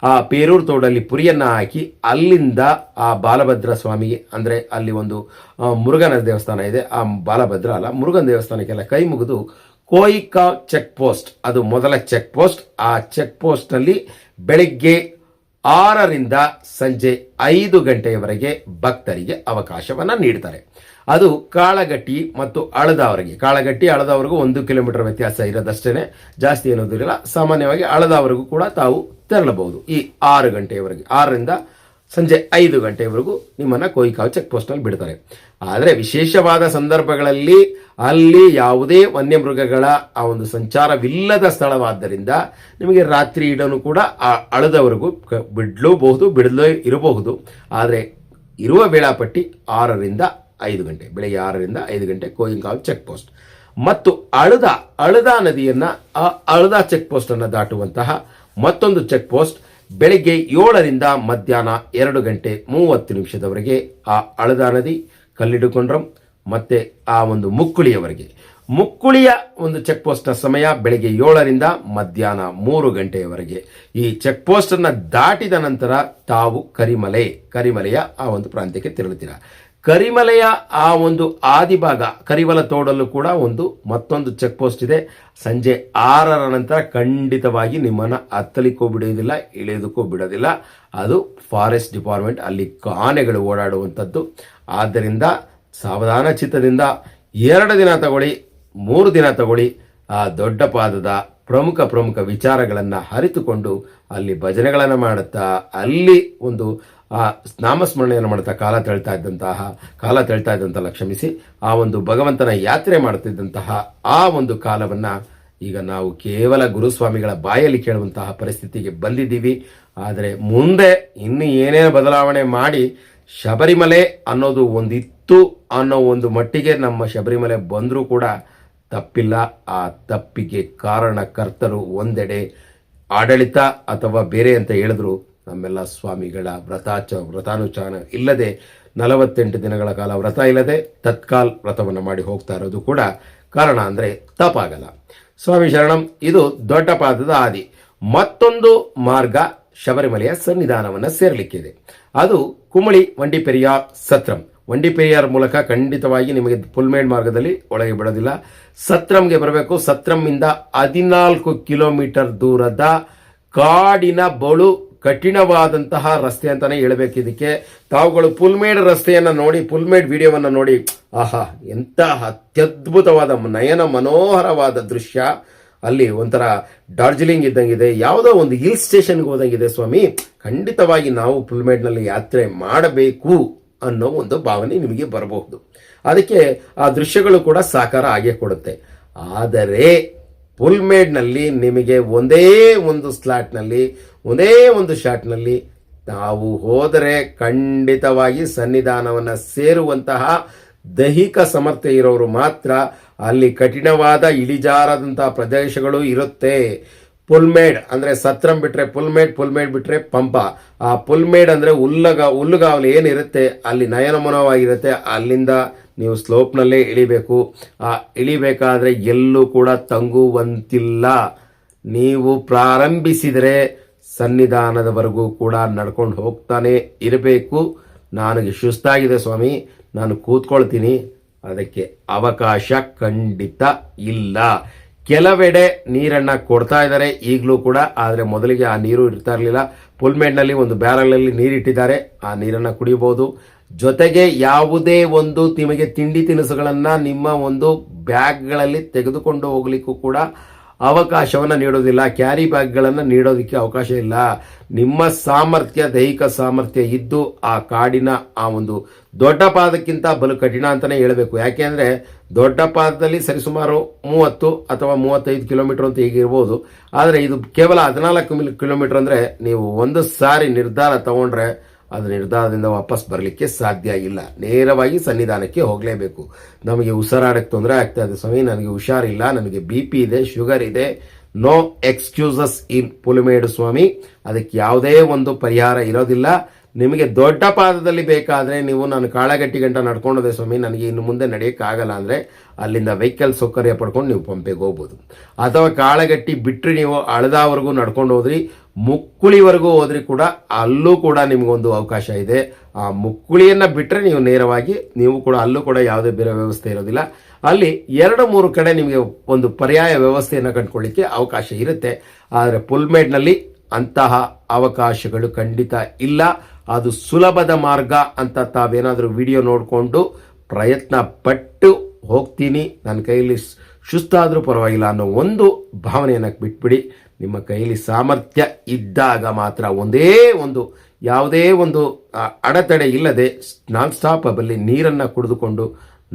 ಆ ಪೇರೂರು ತೋಡಲ್ಲಿ ಪುರಿಯನ್ನು ಹಾಕಿ ಅಲ್ಲಿಂದ ಆ ಬಾಲಭದ್ರ ಸ್ವಾಮಿಗೆ, ಅಂದರೆ ಅಲ್ಲಿ ಒಂದು ಮುರುಗನ ದೇವಸ್ಥಾನ ಇದೆ, ಆ ಬಾಲಭದ್ರ ಅಲ್ಲ ಮುರುಗನ ದೇವಸ್ಥಾನಕ್ಕೆಲ್ಲ ಕೈ ಮುಗಿದು ಕೋಯಿಕಾವ್ ಚೆಕ್ ಪೋಸ್ಟ್, ಅದು ಮೊದಲ ಚೆಕ್ ಪೋಸ್ಟ್. ಆ ಚೆಕ್ ಪೋಸ್ಟ್ನಲ್ಲಿ ಬೆಳಿಗ್ಗೆ 6ರಿಂದ ಸಂಜೆ 5 ಗಂಟೆಯವರೆಗೆ ಭಕ್ತರಿಗೆ ಅವಕಾಶವನ್ನು ನೀಡ್ತಾರೆ. ಅದು ಕಾಳಗಟ್ಟಿ ಮತ್ತು ಅಳದಾವರೆಗೆ, ಕಾಳಗಟ್ಟಿ ಅಳದಾವರೆಗೂ 1 ಕಿಲೋಮೀಟರ್ ವ್ಯತ್ಯಾಸ ಇರೋದಷ್ಟೇ, ಜಾಸ್ತಿ ಏನೋದಿರಲಿಲ್ಲ. ಸಾಮಾನ್ಯವಾಗಿ ಅಳದಾವರೆಗೂ ಕೂಡ ತಾವು ತೆರಳಬಹುದು. ಈ 6 ಗಂಟೆಯವರೆಗೆ, 6ರಿಂದ ಸಂಜೆ 5 ಗಂಟೆವರೆಗೂ ನಿಮ್ಮನ್ನು ಕೋಯಿಕಾವ್ ಚೆಕ್ ಪೋಸ್ಟ್ನಲ್ಲಿ ಬಿಡ್ತಾರೆ. ಆದರೆ ವಿಶೇಷವಾದ ಸಂದರ್ಭಗಳಲ್ಲಿ ಅಲ್ಲಿ ಯಾವುದೇ ವನ್ಯಮೃಗಗಳ ಆ ಒಂದು ಸಂಚಾರವಿಲ್ಲದ ಸ್ಥಳವಾದ್ದರಿಂದ ನಿಮಗೆ ರಾತ್ರಿ ಇಡನು ಕೂಡ ಆ ಅಳದವರೆಗೂ ಬಿಡಲೂಬಹುದು, ಬಿಡಲೇ ಇರಬಹುದು. ಆದರೆ ಇರುವ ವೇಳಾಪಟ್ಟಿ 6ರಿಂದ 5 ಗಂಟೆ, ಬೆಳಗ್ಗೆ 6ರಿಂದ 5 ಗಂಟೆ ಕೋಯಿಕಾವ್ ಚೆಕ್ ಪೋಸ್ಟ್. ಮತ್ತು ಅಳದ ನದಿಯನ್ನು, ಆ ಅಳದ ಚೆಕ್ ಪೋಸ್ಟನ್ನು ದಾಟುವಂತಹ ಮತ್ತೊಂದು ಚೆಕ್ ಪೋಸ್ಟ್ ಬೆಳಿಗ್ಗೆ 7ರಿಂದ ಮಧ್ಯಾಹ್ನ 2 ಗಂಟೆ 30 ನಿಮಿಷದವರೆಗೆ ಆ ಅಳದ ನದಿ, ಕಲ್ಲಿಡುಕೊಂಡ್ರಂ ಮತ್ತೆ ಆ ಒಂದು ಮುಕ್ಕುಳಿಯವರೆಗೆ. ಮುಕ್ಕುಳಿಯ ಒಂದು ಚೆಕ್ ಪೋಸ್ಟ್ನ ಸಮಯ ಬೆಳಗ್ಗೆ 7ರಿಂದ ಮಧ್ಯಾಹ್ನ 3 ಗಂಟೆಯವರೆಗೆ. ಈ ಚೆಕ್ ಪೋಸ್ಟನ್ನು ದಾಟಿದ ನಂತರ ತಾವು ಕರಿಮಲೆಯ ಆ ಒಂದು ಪ್ರಾಂತ್ಯಕ್ಕೆ ತೆರಳುತ್ತೀರಾ. ಕರಿಮಲೆಯ ಆ ಒಂದು ಆದಿಭಾಗ ಕರಿವಲ ತೋಡಲ್ಲೂ ಕೂಡ ಮತ್ತೊಂದು ಚೆಕ್ ಪೋಸ್ಟ್ ಇದೆ. ಸಂಜೆ 6ರ ನಂತರ ಖಂಡಿತವಾಗಿ ನಿಮ್ಮನ್ನು ಹತ್ತಲಿಕ್ಕೂ ಬಿಡೋದಿಲ್ಲ, ಇಳಿಯೋದಕ್ಕೂ ಬಿಡೋದಿಲ್ಲ. ಅದು ಫಾರೆಸ್ಟ್ ಡಿಪಾರ್ಟ್ಮೆಂಟ್, ಅಲ್ಲಿ ಆನೆಗಳು ಓಡಾಡುವಂಥದ್ದು. ಆದ್ದರಿಂದ ಸಾವಧಾನ ಚಿತ್ತದಿಂದ 2 ದಿನ ತಗೊಳ್ಳಿ, 3 ದಿನ ತಗೊಳ್ಳಿ. ಆ ದೊಡ್ಡ ಪಾದದ ಪ್ರಮುಖ ವಿಚಾರಗಳನ್ನು ಅರಿತುಕೊಂಡು ಅಲ್ಲಿ ಭಜನೆಗಳನ್ನು ಮಾಡುತ್ತಾ, ಅಲ್ಲಿ ಆ ನಾಮಸ್ಮರಣೆಯನ್ನು ಮಾಡುತ್ತಾ ಕಾಲ ತಳ್ತಾ ಇದ್ದಂತಹ ಕ್ಷಮಿಸಿ, ಆ ಒಂದು ಭಗವಂತನ ಯಾತ್ರೆ ಮಾಡುತ್ತಿದ್ದಂತಹ ಆ ಒಂದು ಕಾಲವನ್ನು ಈಗ ನಾವು ಕೇವಲ ಗುರುಸ್ವಾಮಿಗಳ ಬಾಯಲ್ಲಿ ಕೇಳುವಂತಹ ಪರಿಸ್ಥಿತಿಗೆ ಬಂದಿದ್ದೀವಿ. ಆದರೆ ಮುಂದೆ ಇನ್ನು ಏನೇನು ಬದಲಾವಣೆ ಮಾಡಿ ಶಬರಿಮಲೆ ಅನ್ನೋದು ಒಂದಿತ್ತು ಅನ್ನೋ ಒಂದು ಮಟ್ಟಿಗೆ ನಮ್ಮ ಶಬರಿಮಲೆ ಬಂದರೂ ಕೂಡ ತಪ್ಪಿಲ್ಲ. ಆ ತಪ್ಪಿಗೆ ಕಾರಣಕರ್ತರು ಒಂದೆಡೆ ಆಡಳಿತ ಅಥವಾ ಬೇರೆ ಅಂತ ಹೇಳಿದ್ರು, ನಮ್ಮೆಲ್ಲ ಸ್ವಾಮಿಗಳ ವ್ರತಾನುಷ್ಠಾನ ಇಲ್ಲದೆ 48 ದಿನಗಳ ಕಾಲ ವ್ರತ ಇಲ್ಲದೆ ತತ್ಕಾಲ್ ವ್ರತವನ್ನು ಮಾಡಿ ಹೋಗ್ತಾ ಇರೋದು ಕೂಡ ಕಾರಣ ಅಂದರೆ ತಪ್ಪಾಗಲ್ಲ. ಸ್ವಾಮಿ ಶರಣಂ. ಇದು ದೊಡ್ಡ ಪಾದದ ಹಾದಿ. ಮತ್ತೊಂದು ಮಾರ್ಗ ಶಬರಿಮಲೆಯ ಸನ್ನಿಧಾನವನ್ನು ಸೇರಲಿಕ್ಕಿದೆ. ಅದು ಕುಮಳಿ ವಂಡಿಪೆರಿಯಾರ್ ಸತ್ರಂ. ವಂಡಿಪೆರಿಯಾರ್ ಮೂಲಕ ಖಂಡಿತವಾಗಿ ನಿಮಗೆ ಪುಲ್ಮೇಡ್ ಮಾರ್ಗದಲ್ಲಿ ಒಳಗೆ ಬಿಡೋದಿಲ್ಲ. ಸತ್ರಂಗೆ ಬರಬೇಕು. ಸತ್ರಂನಿಂದ 14 ಕಿಲೋಮೀಟರ್ ದೂರದ ಕಾಡಿನ ಬಳು ಕಠಿಣವಾದಂತಹ ರಸ್ತೆ ಅಂತಾನೆ ಹೇಳಬೇಕು. ಇದಕ್ಕೆ ತಾವುಗಳು ಪುಲ್ಮೇಡ್ ರಸ್ತೆಯನ್ನು ನೋಡಿ, ಪುಲ್ಮೇಡ್ ವಿಡಿಯೋವನ್ನು ನೋಡಿ, ಆಹಾ ಎಂಥ ಅತ್ಯದ್ಭುತವಾದ ನಯನ ಮನೋಹರವಾದ ದೃಶ್ಯ. ಅಲ್ಲಿ ಒಂಥರ ಡಾರ್ಜಿಲಿಂಗ್ ಇದ್ದಂಗಿದೆ, ಯಾವುದೋ ಒಂದು ಹಿಲ್ ಸ್ಟೇಷನ್ಗೆ ಹೋದಂಗಿದೆ ಸ್ವಾಮಿ. ಖಂಡಿತವಾಗಿ ನಾವು ಪುಲ್ಮೇಡ್ನಲ್ಲಿ ಯಾತ್ರೆ ಮಾಡಬೇಕು ಅನ್ನೋ ಒಂದು ಭಾವನೆ ನಿಮಗೆ ಬರಬಹುದು. ಅದಕ್ಕೆ ಆ ದೃಶ್ಯಗಳು ಕೂಡ ಸಾಕಾರ ಆಗೇ ಕೊಡುತ್ತೆ. ಆದರೆ ಪುಲ್ಮೇಡ್ನಲ್ಲಿ ನಿಮಗೆ ಒಂದೇ ಒಂದು ಸ್ಲಾಟ್ನಲ್ಲಿ, ಒಂದೇ ಒಂದು ಶಾಟ್ನಲ್ಲಿ ನಾವು ಹೋದರೆ ಖಂಡಿತವಾಗಿ ಸನ್ನಿಧಾನವನ್ನು ಸೇರುವಂತಹ ದೈಹಿಕ ಸಮರ್ಥ್ಯ ಇರೋರು ಮಾತ್ರ. ಅಲ್ಲಿ ಕಠಿಣವಾದ ಇಳಿಜಾರದಂತಹ ಪ್ರದೇಶಗಳು ಇರುತ್ತೆ. ಪುಲ್ಮೇಡ್ ಅಂದರೆ ಸತ್ರಂ ಬಿಟ್ರೆ ಪುಲ್ಮೇಡ್ ಬಿಟ್ರೆ ಪಂಪ. ಆ ಪುಲ್ಮೇಡ್ ಅಂದರೆ ಹುಲ್ಲುಗಾವಲು ಏನಿರುತ್ತೆ ಅಲ್ಲಿ ನಯನಮನವಾಗಿರುತ್ತೆ. ಅಲ್ಲಿಂದ ನೀವು ಸ್ಲೋಪ್ನಲ್ಲೇ ಇಳಿಬೇಕು. ಆ ಇಳಿಬೇಕಾದ್ರೆ ಎಲ್ಲೂ ಕೂಡ ತಂಗುವಂತಿಲ್ಲ. ನೀವು ಪ್ರಾರಂಭಿಸಿದರೆ ಸನ್ನಿಧಾನದವರೆಗೂ ಕೂಡ ನಡ್ಕೊಂಡು ಹೋಗ್ತಾನೆ ಇರಬೇಕು. ನನಗೆ ಸುಸ್ತಾಗಿದೆ ಸ್ವಾಮಿ, ನಾನು ಕೂತ್ಕೊಳ್ತೀನಿ, ಅದಕ್ಕೆ ಅವಕಾಶ ಖಂಡಿತ ಇಲ್ಲ. ಕೆಲವೆಡೆ ನೀರನ್ನು ಕೊಡ್ತಾ ಇದ್ದಾರೆ ಈಗಲೂ ಕೂಡ. ಆದರೆ ಮೊದಲಿಗೆ ಆ ನೀರು ಇರ್ತಾ ಇರಲಿಲ್ಲ. ಪುಲ್ಮೇಡ್ನಲ್ಲಿ ಒಂದು ಬ್ಯಾರಲಲ್ಲಿ ನೀರಿಟ್ಟಿದ್ದಾರೆ, ಆ ನೀರನ್ನು ಕುಡಿಯಬಹುದು. ಜೊತೆಗೆ ಯಾವುದೇ ಒಂದು ನಿಮಗೆ ತಿಂಡಿ ತಿನಿಸುಗಳನ್ನು ನಿಮ್ಮ ಒಂದು ಬ್ಯಾಗ್ಗಳಲ್ಲಿ ತೆಗೆದುಕೊಂಡು ಹೋಗ್ಲಿಕ್ಕೂ ಕೂಡ ಅವಕಾಶವನ್ನು ನೀಡೋದಿಲ್ಲ. ಕ್ಯಾರಿ ಬ್ಯಾಗ್ಗಳನ್ನು ನೀಡೋದಕ್ಕೆ ಅವಕಾಶ ಇಲ್ಲ. ನಿಮ್ಮ ಸಾಮರ್ಥ್ಯ, ದೈಹಿಕ ಸಾಮರ್ಥ್ಯ ಇದ್ದು ಆ ಕಾಡಿನ ಆ ಒಂದು ದೊಡ್ಡ ಪಾದಕ್ಕಿಂತ ಬಲು ಕಠಿಣ ಅಂತಲೇ ಹೇಳಬೇಕು. ಯಾಕೆಂದರೆ ದೊಡ್ಡ ಪಾದದಲ್ಲಿ ಸರಿಸುಮಾರು 30 ಅಥವಾ 35 ಕಿಲೋಮೀಟರ್ ಅಂತ ಹೀಗಿರ್ಬೋದು. ಆದರೆ ಇದು ಕೇವಲ 14 ಕಿಲೋಮೀಟರ್ ಅಂದರೆ ನೀವು ಒಂದು ಸಾರಿ ನಿರ್ಧಾರ ತಗೊಂಡ್ರೆ ಅದು ನಿರ್ಧಾರದಿಂದ ವಾಪಸ್ ಬರಲಿಕ್ಕೆ ಸಾಧ್ಯ ಇಲ್ಲ. ನೇರವಾಗಿ ಸನ್ನಿಧಾನಕ್ಕೆ ಹೋಗಲೇಬೇಕು. ನಮಗೆ ಉಸಿರಾಡಕ್ಕೆ ತೊಂದರೆ ಆಗ್ತಾ ಇದೆ ಸ್ವಾಮಿ, ನನಗೆ ಹುಷಾರಿಲ್ಲ, ನನಗೆ BP ಇದೆ, ಶುಗರ್ ಇದೆ, ನೋ ಎಕ್ಸ್ಕ್ಯೂಸಸ್ ಇನ್ ಪುಲಿಮೇಡು ಸ್ವಾಮಿ. ಅದಕ್ಕೆ ಯಾವುದೇ ಒಂದು ಪರಿಹಾರ ಇರೋದಿಲ್ಲ. ನಿಮಗೆ ದೊಡ್ಡ ಪಾದದಲ್ಲಿ ಬೇಕಾದರೆ ನೀವು ನಾನು ಕಾಳಗಟ್ಟಿ ಗಂಟ ನಡ್ಕೊಂಡೋದೆ ಸ್ವಾಮಿ, ನನಗೆ ಇನ್ನು ಮುಂದೆ ನಡೆಯೋಕ್ಕಾಗಲ್ಲ ಅಂದರೆ ಅಲ್ಲಿಂದ ವೆಹಿಕಲ್ ಸೌಕರ್ಯ ಪಡ್ಕೊಂಡು ನೀವು ಪಂಪೆಗೆ ಹೋಗ್ಬೋದು. ಅಥವಾ ಕಾಳಗಟ್ಟಿ ಬಿಟ್ಟರೆ ನೀವು ಅಳದಾವರೆಗೂ ನಡ್ಕೊಂಡು ಹೋದ್ರಿ, ಮುಕ್ಕುಳಿವರೆಗೂ ಹೋದ್ರಿ ಕೂಡ ಅಲ್ಲೂ ಕೂಡ ನಿಮಗೊಂದು ಅವಕಾಶ ಇದೆ. ಆ ಮುಕ್ಕುಳಿಯನ್ನು ಬಿಟ್ಟರೆ ನೀವು ನೇರವಾಗಿ ನೀವು ಕೂಡ ಅಲ್ಲೂ ಕೂಡ ಯಾವುದೇ ಬೇರೆ ವ್ಯವಸ್ಥೆ ಇರೋದಿಲ್ಲ. ಅಲ್ಲಿ 2-3 ಕಡೆ ನಿಮಗೆ ಒಂದು ಪರ್ಯಾಯ ವ್ಯವಸ್ಥೆಯನ್ನು ಕಂಡುಕೊಳ್ಳಿಕ್ಕೆ ಅವಕಾಶ ಇರುತ್ತೆ. ಆದರೆ ಪುಲ್ಮೇಡ್ನಲ್ಲಿ ಅಂತಹ ಅವಕಾಶಗಳು ಖಂಡಿತ ಇಲ್ಲ. ಅದು ಸುಲಭದ ಮಾರ್ಗ ಅಂತ ತಾವೇನಾದರೂ ವಿಡಿಯೋ ನೋಡಿಕೊಂಡು ಪ್ರಯತ್ನ ಪಟ್ಟು ಹೋಗ್ತೀನಿ, ನನ್ನ ಕೈಯಲ್ಲಿ ಸುಸ್ತಾದರೂ ಪರವಾಗಿಲ್ಲ ಅನ್ನೋ ಒಂದು ಭಾವನೆಯನ್ನು ಬಿಟ್ಬಿಡಿ. ನಿಮ್ಮ ಕೈಯಲ್ಲಿ ಸಾಮರ್ಥ್ಯ ಇದ್ದಾಗ ಮಾತ್ರ ಯಾವುದೇ ಒಂದು ಅಡೆತಡೆ ಇಲ್ಲದೆ ನಾನ್ ಸ್ಟಾಪಲ್ಲಿ ನೀರನ್ನು ಕುಡಿದುಕೊಂಡು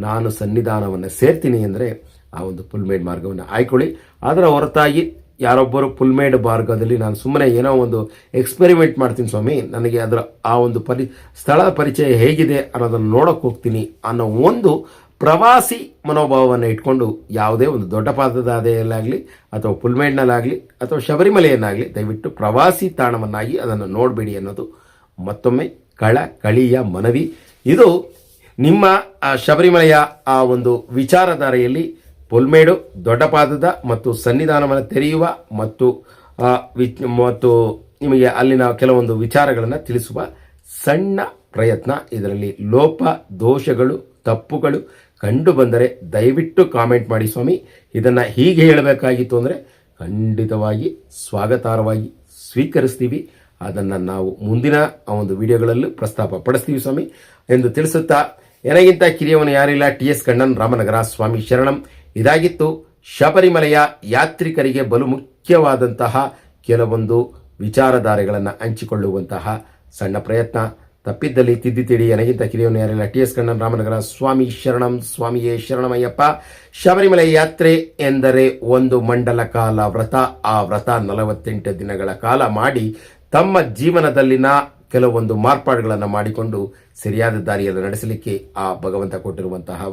ನಾನು ಸನ್ನಿಧಾನವನ್ನು ಸೇರ್ತೀನಿ ಅಂದರೆ ಆ ಒಂದು ಪುಲ್ಮೇಡ್ ಮಾರ್ಗವನ್ನು ಆಯ್ಕೊಳ್ಳಿ. ಅದರ ಹೊರತಾಗಿ ಯಾರೊಬ್ಬರು ಪುಲ್ಮೇಡ್ ಮಾರ್ಗದಲ್ಲಿ ನಾನು ಸುಮ್ಮನೆ ಏನೋ ಒಂದು ಎಕ್ಸ್ಪೆರಿಮೆಂಟ್ ಮಾಡ್ತೀನಿ ಸ್ವಾಮಿ, ನನಗೆ ಅದರ ಆ ಒಂದು ಸ್ಥಳದ ಪರಿಚಯ ಹೇಗಿದೆ ಅನ್ನೋದನ್ನು ನೋಡೋಕೆ ಹೋಗ್ತೀನಿ ಅನ್ನೋ ಒಂದು ಪ್ರವಾಸಿ ಮನೋಭಾವವನ್ನು ಇಟ್ಕೊಂಡು ಯಾವುದೇ ಒಂದು ದೊಡ್ಡ ಪಾದದ ಹಾದಿಯಲ್ಲಾಗಲಿ ಅಥವಾ ಪುಲ್ಮೇಡ್ನಲ್ಲಾಗಲಿ ಅಥವಾ ಶಬರಿಮಲೆಯನ್ನಾಗಲಿ ದಯವಿಟ್ಟು ಪ್ರವಾಸಿ ತಾಣವನ್ನಾಗಿ ಅದನ್ನು ನೋಡಬೇಡಿ ಅನ್ನೋದು ಮತ್ತೊಮ್ಮೆ ಕಳಿಯ ಮನವಿ. ಇದು ನಿಮ್ಮ ಶಬರಿಮಲೆಯ ಆ ಒಂದು ವಿಚಾರಧಾರೆಯಲ್ಲಿ ಪುಲ್ಮೇಡು, ದೊಡ್ಡ ಪಾದದ ಮತ್ತು ಸನ್ನಿಧಾನವನ್ನು ತೆರೆಯುವ ಮತ್ತು ನಿಮಗೆ ಅಲ್ಲಿನ ಕೆಲವೊಂದು ವಿಚಾರಗಳನ್ನು ತಿಳಿಸುವ ಸಣ್ಣ ಪ್ರಯತ್ನ. ಇದರಲ್ಲಿ ಲೋಪ ದೋಷಗಳು ತಪ್ಪುಗಳು ಕಂಡು ಬಂದರೆ ದಯವಿಟ್ಟು ಕಾಮೆಂಟ್ ಮಾಡಿ ಸ್ವಾಮಿ, ಇದನ್ನು ಹೀಗೆ ಹೇಳಬೇಕಾಗಿತ್ತು ಅಂದರೆ ಖಂಡಿತವಾಗಿ ಸ್ವಾಗತಾರ್ಹವಾಗಿ ಸ್ವೀಕರಿಸ್ತೀವಿ. ಅದನ್ನು ನಾವು ಮುಂದಿನ ಒಂದು ವಿಡಿಯೋಗಳಲ್ಲೂ ಪ್ರಸ್ತಾಪ ಪಡಿಸ್ತೀವಿ ಸ್ವಾಮಿ ಎಂದು ತಿಳಿಸುತ್ತಾ, ನನಗಿಂತ ಕಿರಿಯವನು ಯಾರಿಲ್ಲ, TS ಕಣ್ಣನ್, ರಾಮನಗರ. ಸ್ವಾಮಿ ಶರಣಂ. ಇದಾಗಿತ್ತು ಶಬರಿಮಲೆಯ ಯಾತ್ರಿಕರಿಗೆ ಬಲು ಮುಖ್ಯವಾದಂತಹ ಕೆಲವೊಂದು ವಿಚಾರಧಾರೆಗಳನ್ನು ಹಂಚಿಕೊಳ್ಳುವಂತಹ ಸಣ್ಣ ಪ್ರಯತ್ನ. ತಪ್ಪಿದ್ದಲ್ಲಿ ತಿದ್ದಿ ತಿಳಿ. ನನಗಿಂತ ಕಿರಿಯವನು ಯಾರಿಲ್ಲ, TS ಕಣ್ಣನ್, ರಾಮನಗರ. ಸ್ವಾಮಿ ಶರಣಂ. ಸ್ವಾಮಿಯೇ ಶರಣಮಯ್ಯಪ್ಪ. ಶಬರಿಮಲೆ ಯಾತ್ರೆ ಎಂದರೆ ಒಂದು ಮಂಡಲ ಕಾಲ ವ್ರತ. ಆ ವ್ರತ 48 ದಿನಗಳ ಕಾಲ ಮಾಡಿ ತಮ್ಮ ಜೀವನದಲ್ಲಿನ ಕೆಲವೊಂದು ಮಾರ್ಪಾಡುಗಳನ್ನು ಮಾಡಿಕೊಂಡು ಸರಿಯಾದ ದಾರಿಯಲ್ಲಿ ನಡೆಸಲಿಕ್ಕೆ ಆ ಭಗವಂತ ಕೊಟ್ಟಿರುವಂತಹ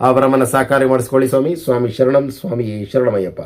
ಅವರ ಮನ ಸಾಕಾರ ಮಾಡಿಸ್ಕೊಳ್ಳಿ ಸ್ವಾಮಿ. ಸ್ವಾಮಿ ಶರಣಂ. ಸ್ವಾಮಿಯೇ ಶರಣಮಯ್ಯಪ್ಪ.